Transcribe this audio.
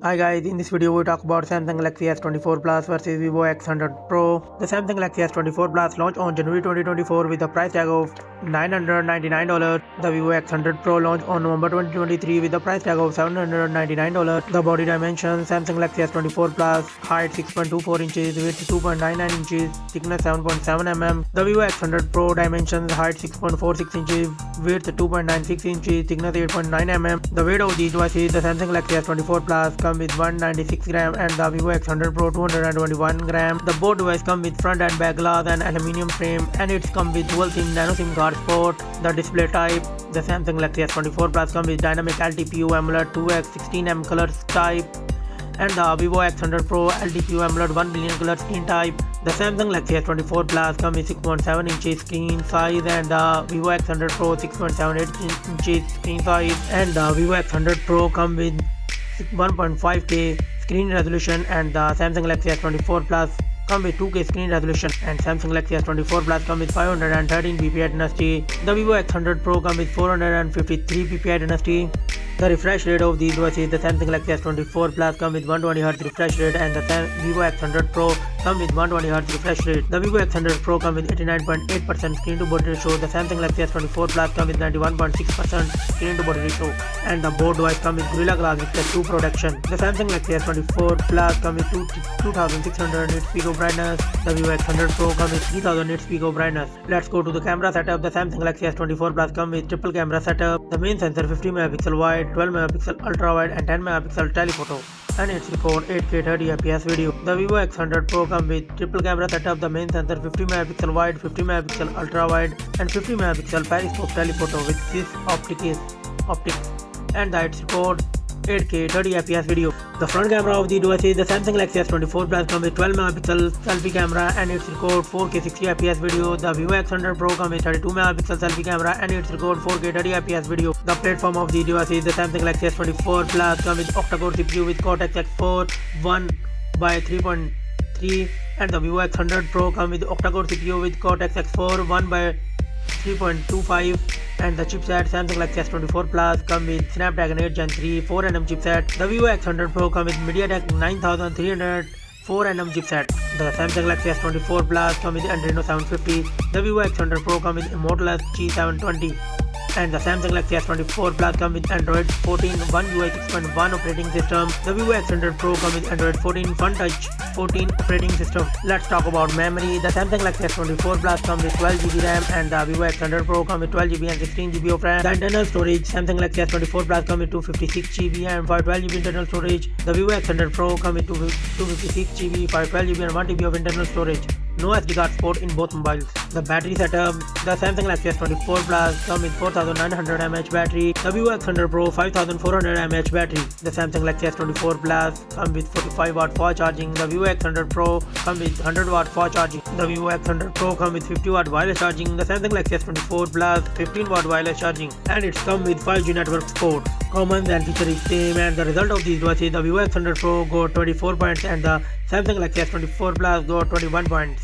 Hi guys, in this video we talk about Samsung Galaxy S24 Plus versus Vivo X100 Pro. The Samsung Galaxy S24 Plus launched on January 2024 with a price tag of $999. The Vivo X100 Pro launched on November 2023 with a price tag of $799. The body dimensions: Samsung Galaxy S24 Plus, height 6.24 inches, width 2.99 inches, thickness 7.7 mm. The Vivo X100 Pro dimensions: height 6.46 inches, width 2.96 inches, thickness 8.9 mm. The weight of these devices: the Samsung Galaxy S24 Plus come with 196 gram and the Vivo X100 Pro 221 gram. The both devices come with front and back glass and aluminium frame, and it's come with dual SIM nano SIM card support. The display type: the Samsung Galaxy S24 Plus come with dynamic LTPO AMOLED 2x 16mm colors type, and the Vivo X100 Pro LTPO AMOLED 1 billion color screen type. The Samsung Galaxy S24 Plus come with 6.7 inches screen size and the Vivo X100 Pro 6.78 inches screen size, and the Vivo X100 Pro come with 1.5K screen resolution, and the Samsung Galaxy S24 Plus come with 2K screen resolution, and Samsung Galaxy S24 Plus come with 513 ppi density. The Vivo X100 Pro come with 453 ppi density. The refresh rate of these devices: the Samsung Galaxy S24 Plus come with 120Hz refresh rate and the Vivo X100 Pro come with 120Hz refresh rate. The Vivo X100 Pro come with 89.8% screen to body ratio. The Samsung Galaxy S24 Plus come with 91.6% screen to body ratio, and the both devices come with Gorilla Glass Victus 2 protection. The Samsung Galaxy S24 Plus come with 2600 nits peak of brightness. The Vivo X100 Pro come with 3000 nits peak of brightness. Let's go to the camera setup. The Samsung Galaxy S24 Plus come with triple camera setup. The main sensor 50 megapixel wide, 12 megapixel ultra wide and 10 megapixel telephoto, and it's record 8K 30fps video. The Vivo X100 Pro come with triple camera setup. The main sensor 50 megapixel wide, 50 megapixel ultra wide and 50 megapixel periscope telephoto with 6 optics, and it's record 8K 30fps video. The front camera of the device is the Samsung Galaxy S24 Plus come with 12 megapixel selfie camera and it's record 4K 60fps video. The Vivo X100 Pro come with 32 megapixel selfie camera and it's record 4K 30fps video. The platform of the device is the Samsung Galaxy S24 Plus come with octa-core CPU with Cortex X4 1/3.3, and the Vivo X100 Pro come with octa-core CPU with Cortex X4 1/3.25, and the chipset Samsung Galaxy S24 Plus come with Snapdragon 8 Gen 3 4nm chipset. The Vivo X100 Pro come with MediaTek 9300 4nm chipset. The Samsung Galaxy S24 Plus come with Adreno 750. The Vivo X100 Pro come with Motorola G720. And the Samsung Galaxy S24 Plus come with Android 14 One UI 6.1 operating system. The Vivo X100 Pro come with Android 14 Fun Touch 14 operating system. Let's talk about memory. The Samsung Galaxy S24 Plus come with 12GB RAM and the Vivo X100 Pro come with 12GB and 16GB of RAM. The internal storage: Samsung Galaxy S24 Plus come with 256GB and 512GB internal storage. The Vivo X100 Pro come with 256GB, 512GB and 1TB of internal storage. No SD card support in both mobiles. The battery setup: the Samsung Galaxy S24 Plus come with 4900 mAh battery. The Vivo X100 Pro 5400 mAh battery. The Samsung Galaxy S24 Plus come with 45W fast charging. The Vivo X100 Pro come with 100W fast charging. The Vivo X100 Pro come with 50W wireless charging. The Samsung Galaxy S24 Plus 15W wireless charging, and it's come with 5G network support. Common and feature is same, and the result of these devices: the Vivo X100 Pro got 24 points and the Samsung Galaxy S24 Plus got 21 points.